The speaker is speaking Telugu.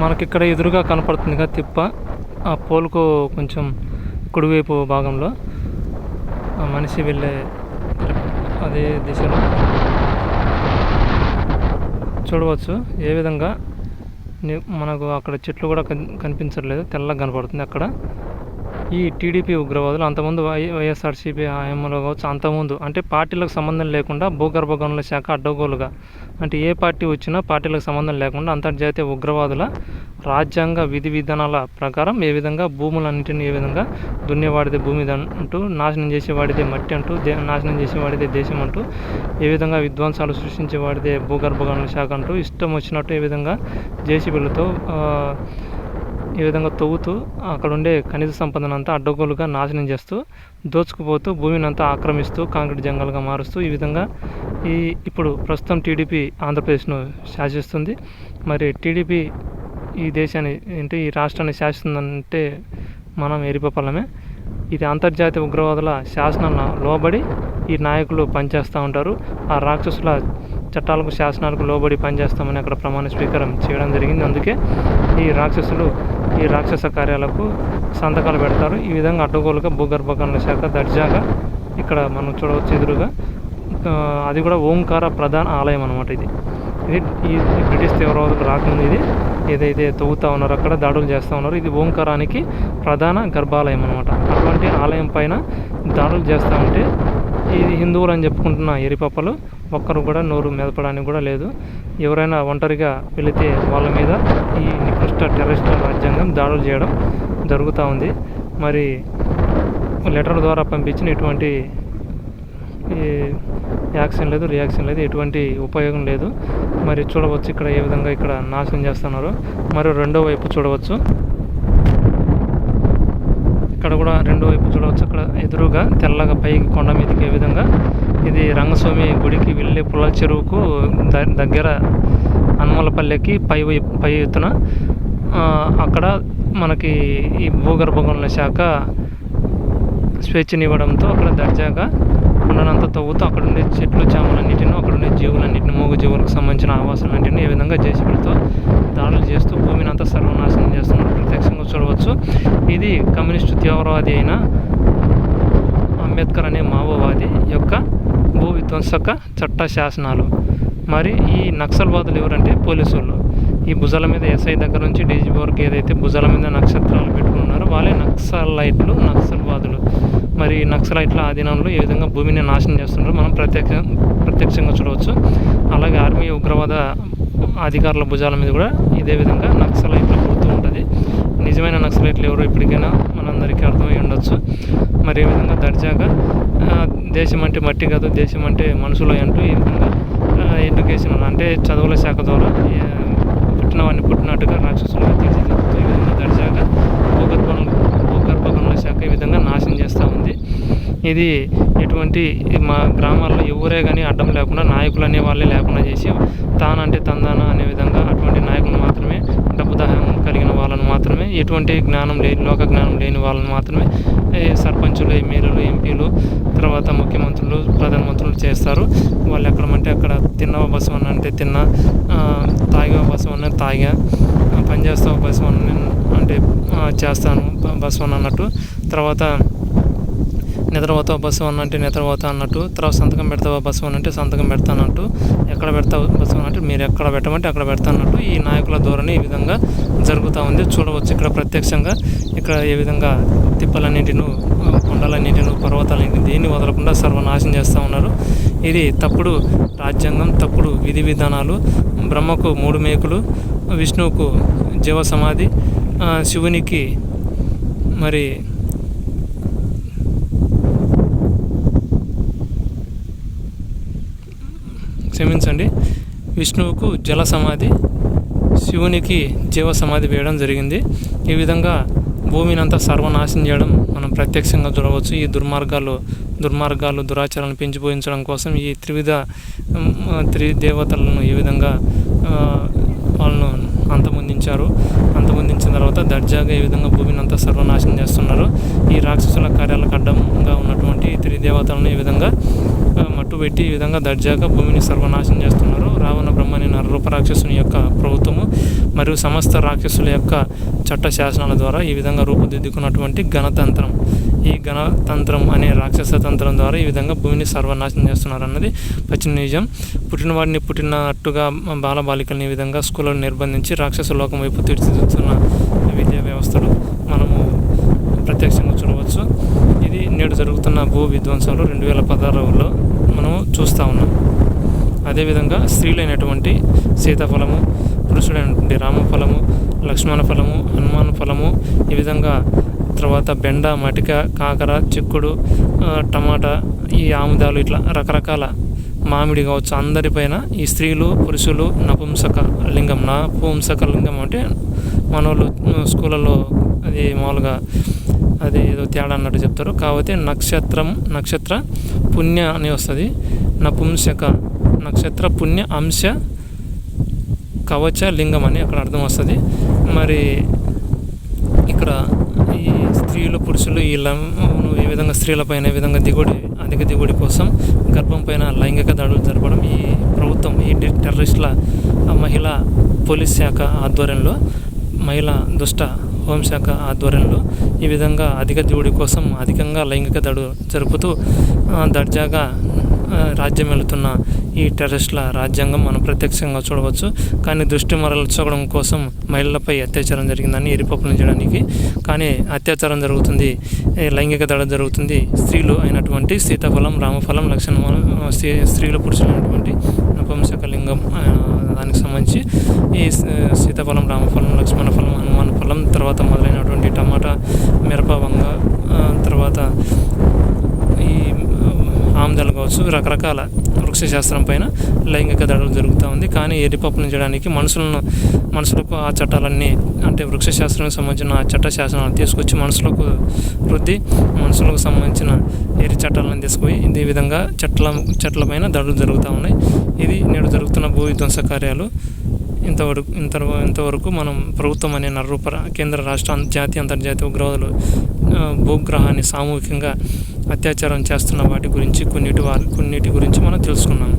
మనకిక్కడ ఎదురుగా కనపడుతుందిగా తిప్ప, ఆ పోల్కు కొంచెం కుడివైపు భాగంలో ఆ మనిషి వెళ్ళే అదే దిశలో చూడవచ్చు ఏ విధంగా మనకు అక్కడ చెట్లు కూడా కనిపించట్లేదు, తెల్లగా కనపడుతుంది అక్కడ. ఈ టీడీపీ ఉగ్రవాదులు అంతకుముందు వైఎస్ఆర్సీపీ హయాంలో కావచ్చు, అంతకుముందు అంటే పార్టీలకు సంబంధం లేకుండా భూగర్భ గనుల శాఖ అడ్డగోలుగా, అంటే ఏ పార్టీ వచ్చినా పార్టీలకు సంబంధం లేకుండా అంతర్జాతీయ ఉగ్రవాదుల రాజ్యాంగ విధి విధానాల ప్రకారం ఏ విధంగా భూములన్నింటినీ ఏ విధంగా దున్నేవాడిదే భూమి అంటూ, నాశనం చేసేవాడిదే మట్టి అంటూ, నాశనం చేసేవాడిదే దేశం అంటూ, ఏ విధంగా విధ్వంసాలు సృష్టించేవాడిదే భూగర్భ గనుల శాఖ అంటూ ఇష్టం వచ్చినట్టు ఏ విధంగా జేసీబీలతో ఈ విధంగా తవ్వుతూ అక్కడ ఉండే ఖనిజ సంపదనంతా అడ్డగోలుగా నాశనం చేస్తూ, దోచుకుపోతూ, భూమిని అంతా ఆక్రమిస్తూ కాంక్రీట్ జంగల్గా మారుస్తూ ఈ విధంగా ఇప్పుడు ప్రస్తుతం టీడీపీ ఆంధ్రప్రదేశ్ను శాసిస్తుంది. మరి టీడీపీ ఈ దేశాన్ని అంటే ఈ రాష్ట్రాన్ని శాసిస్తుందంటే మనం ఎరిపల్లమే. ఇది అంతర్జాతీయ ఉగ్రవాదుల శాసనాలను లోబడి ఈ నాయకులు పనిచేస్తూ ఉంటారు. ఆ రాక్షసుల చట్టాలకు శాసనాలకు లోబడి పనిచేస్తామని అక్కడ ప్రమాణ స్వీకారం చేయడం జరిగింది. అందుకే ఈ రాక్షసులు ఈ రాక్షస కార్యాలకు సంతకాలు పెడతారు. ఈ విధంగా అడ్డగోలుగా భూగర్భ గనుల శాఖ దర్జాగా ఇక్కడ మనం చూడవచ్చు ఎదురుగా. అది కూడా ఓంకార ప్రధాన ఆలయం అనమాట. ఇది ఈ బ్రిటిష్ తీవ్రవాదులు రాకముందు ఇది ఏదైతే తవ్వుతూ ఉన్నారో అక్కడ దాడులు చేస్తూ ఉన్నారు. ఇది ఓంకారానికి ప్రధాన గర్భాలయం అనమాట. అటువంటి ఆలయం పైన దాడులు చేస్తూ ఉంటే ఇది హిందువులు అని చెప్పుకుంటున్న ఎరిపప్పలు ఒక్కరు కూడా నోరు మెదపడానికి కూడా లేదు. ఎవరైనా ఒంటరిగా వెళితే వాళ్ళ మీద ఈ నికృష్ట టెర్రరిస్టుల రాజ్యాంగం దాడులు చేయడం జరుగుతూ ఉంది. మరి లెటర్ ద్వారా పంపించిన ఎటువంటి యాక్షన్ లేదు, రియాక్షన్ లేదు, ఎటువంటి ఉపయోగం లేదు. మరి చూడవచ్చు ఇక్కడ ఏ విధంగా ఇక్కడ నాశనం చేస్తున్నారు. మరి రెండో వైపు చూడవచ్చు, ఇక్కడ కూడా రెండో వైపు చూడవచ్చు. అక్కడ ఎదురుగా తెల్లగా పైకి కొండ మీదకి ఏ విధంగా ఇది రంగస్వామి గుడికి వెళ్ళే పుల్లల చెరువుకు దగ్గర అన్మలపల్లెకి పై ఎత్తున అక్కడ మనకి ఈ భూగర్భ గనుల శాఖ స్వేచ్ఛనివ్వడంతో అక్కడ దర్జాగా కొండనంతా తవ్వుతూ అక్కడ ఉండే చెట్లు చేమలన్నింటినీ, అక్కడ ఉండే జీవులన్నింటినీ, మూగ జీవులకు సంబంధించిన ఆవాసాలన్నింటినీ ఏ విధంగా జేసీబీలతో దాడులు చేస్తూ భూమిని అంతా సర్వనాశనం చేస్తున్నారు. ప్రత్యక్షంగా చూడవచ్చు. ఇది కమ్యూనిస్టు తీవ్రవాది అయిన అంబేద్కర్ అనే మావోవాది యొక్క భూ విధ్వంసక చట్ట శాసనాలు. మరి ఈ నక్సల్వాదులు ఎవరంటే పోలీసు వాళ్ళు. ఈ భుజాల మీద ఎస్ఐ దగ్గర నుంచి డీజీపీ వరకు ఏదైతే భుజాల మీద నక్షత్రాలు పెట్టుకున్నారో వాళ్ళే నక్సలైట్లు, నక్సల్వాదులు. మరి నక్సలైట్ల ఆధీనంలో ఏ విధంగా భూమిని నాశనం చేస్తున్నారో మనం ప్రత్యక్షంగా చూడవచ్చు. అలాగే ఆర్మీ ఉగ్రవాద అధికారుల భుజాల మీద కూడా ఇదే విధంగా నక్సలైట్లు గుర్తు ఉంటుంది. నిజమైన నక్సలైట్లు ఎవరో ఇప్పటికైనా మనందరికీ అర్థమై ఉండొచ్చు. మరి ఏ విధంగా దర్జాగా దేశం అంటే మట్టి కాదు, దేశం అంటే మనుషులు అంటూ ఈ విధంగా ఎడ్యుకేషన్ అంటే చదువుల శాఖ ద్వారా పుట్టినవాడిని పుట్టినట్టుగా రాక్షసులుగా తీర్చిదిద్దుతూ ఈ విధంగా దర్జాగా భూగర్భ గనుల శాఖ ఈ విధంగా నాశనం చేస్తూ ఉంది. ఇది ఎటువంటి మా గ్రామాల్లో ఎవరే కానీ అడ్డం లేకుండా నాయకులు అనే వాళ్ళే లేకుండా చేసి తానంటే తందాన అనే విధంగా అటువంటి నాయకులు మాత్రమే, డబ్బు దాహం కలిగిన వాళ్ళని మాత్రమే, ఎటువంటి జ్ఞానం లేని లోక జ్ఞానం లేని వాళ్ళని మాత్రమే సర్పంచులు, ఎమ్మెల్యేలు, ఎంపీలు, తర్వాత ముఖ్యమంత్రులు, ప్రధానమంత్రులు చేస్తారు. వాళ్ళు ఎక్కడమంటే అక్కడ తిన్నవ బస్సు అంటే తిన్నా, తాగా బస్సు తాగా, పని చేస్తావు బస్సు అంటే చేస్తాను బస్సు అన్నట్టు, తర్వాత నిద్రపోతావు బస్సు అంటే నిద్రపోతా అన్నట్టు, తర్వాత సంతకం పెడతావా బస్సు అంటే సంతకం పెడతానట్టు, ఎక్కడ పెడతావు బస్సు అంటే మీరు ఎక్కడ పెట్టమంటే అక్కడ పెడతానట్టు ఈ నాయకుల ధోరణి ఈ విధంగా జరుగుతూ ఉంది. చూడవచ్చు ఇక్కడ ప్రత్యక్షంగా ఇక్కడ ఏ విధంగా తిప్పలన్నింటిను, కొండలన్నింటిను, పర్వతాలన్నింటిని దేన్ని వదలకుండా సర్వనాశనం చేస్తూ ఉన్నారు. ఇది తప్పుడు రాజ్యాంగం, తప్పుడు విధి విధానాలు. బ్రహ్మకు 3 మేకులు, విష్ణువుకు జీవ సమాధి, శివునికి మరి క్షమించండి విష్ణువుకు జల సమాధి, శివునికి జీవ సమాధి వేయడం జరిగింది. ఈ విధంగా భూమిని అంతా సర్వనాశనం చేయడం మనం ప్రత్యక్షంగా చూడవచ్చు. ఈ దుర్మార్గాలు దురాచారాలను పెంచిపోయించడం కోసం ఈ త్రిదేవతలను ఏ విధంగా వాళ్ళను అంతమొందించిన తర్వాత దర్జాగా ఈ విధంగా భూమిని అంతా సర్వనాశనం చేస్తున్నారు. ఈ రాక్షసుల కార్యాలకు అడ్డంగా ఉన్నటువంటి త్రిదేవతలను ఈ విధంగా మట్టు పెట్టి ఈ విధంగా దర్జాగా భూమిని సర్వనాశనం చేస్తున్నారు. రావణ బ్రహ్మని నరరూప రాక్షసుని యొక్క ప్రభుత్వము మరియు సమస్త రాక్షసుల యొక్క చట్ట శాసనాల ద్వారా ఈ విధంగా రూపుదిద్దుకున్నటువంటి గణతంత్రం. ఈ గణతంత్రం అనే రాక్షస తంత్రం ద్వారా ఈ విధంగా భూమిని సర్వనాశనం చేస్తున్నారు అన్నది పచ్చిన నిజం. పుట్టినవాడిని పుట్టినట్టుగా బాలబాలికల్ని ఈ విధంగా స్కూళ్ళను నిర్బంధించి రాక్షస లోకం వైపు తీర్చిదిద్దుతున్న విద్యా వ్యవస్థలు మనము ప్రత్యక్షంగా చూడవచ్చు. ఇది నేడు జరుగుతున్న భూ విధ్వంసాలు 2016లో మనం చూస్తూ ఉన్నాం. అదేవిధంగా స్త్రీలైనటువంటి సీతాఫలము, పురుషుడైనటువంటి రామఫలము, లక్ష్మణ ఫలము, హనుమాన్ ఫలము, ఈ విధంగా తర్వాత బెండ, మటిక, కాకర, చిక్కుడు, టమాటా, ఈ ఆముదాలు, ఇట్లా రకరకాల మామిడి కావచ్చు, అందరిపైన ఈ స్త్రీలు పురుషులు నపుంసక లింగం అంటే మనోళ్ళు స్కూళ్ళలో అది మామూలుగా అది ఏదో తేడా అన్నట్టు చెప్తారు. కాకపోతే నక్షత్ర పుణ్య అని వస్తుంది. నపుంసక నక్షత్ర పుణ్య అంశ కవచ లింగం అని అక్కడ అర్థం వస్తుంది. మరి ఇక్కడ ఈ స్త్రీలు పురుషులు ఈ విధంగా స్త్రీలపైన ఈ విధంగా అధిక దిగుడి కోసం గర్భం పైన లైంగిక దాడులు జరపడం ఈ ప్రభుత్వం, ఈ టెర్రరిస్టుల మహిళా పోలీస్ శాఖ ఆధ్వర్యంలో, మహిళా దుష్ట హోంశాఖ ఆధ్వర్యంలో ఈ విధంగా అధిక దిగుడి కోసం అధికంగా లైంగిక దాడు జరుపుతూ దర్జాగా రాజ్యం వెళుతున్న ఈ టెర్రరిస్టుల రాజ్యాంగం మనం ప్రత్యక్షంగా చూడవచ్చు. కానీ దృష్టి మరల్చడం కోసం మహిళలపై అత్యాచారం జరిగిందని ఎరిపప్పులు చేయడానికి, కానీ అత్యాచారం జరుగుతుంది, లైంగిక దాడి జరుగుతుంది. స్త్రీలు అయినటువంటి సీతాఫలం, రామఫలం, లక్ష్మణ స్త్రీలు పురుషులు అయినటువంటి నపుంసక లింగం దానికి సంబంధించి ఈ సీతాఫలం, రామఫలం, లక్ష్మణ ఫలం, హనుమాన్ ఫలం, తర్వాత మొదలైనటువంటి టమాటా, మిరప, వంగ, తర్వాత ఈ ఆముదాలు కావచ్చు, రకరకాల వృక్షశాస్త్రం పైన లైంగిక దాడులు జరుగుతూ ఉంది. కానీ ఎరిపప్పును చేయడానికి మనుషులకు ఆ చట్టాలన్నీ, అంటే వృక్షశాస్త్రానికి సంబంధించిన ఆ చట్ట శాసనాలను తీసుకొచ్చి మనుషులకు మనుషులకు సంబంధించిన ఎరి చట్టాలను తీసుకుపోయి ఈ విధంగా చెట్లపైన దాడులు జరుగుతూ ఉన్నాయి. ఇది నేడు జరుగుతున్న భూ విధ్వంస కార్యాలు. ఇంతవరకు మనం ప్రభుత్వం అనే నరరూప కేంద్ర రాష్ట్ర జాతీయ అంతర్జాతీయ ఉగ్రవాదులు భూగ్రహాన్ని సామూహికంగా అత్యాచారం చేస్తున్న వాటి గురించి కొన్నిటి గురించి మనం తెలుసుకున్నాము.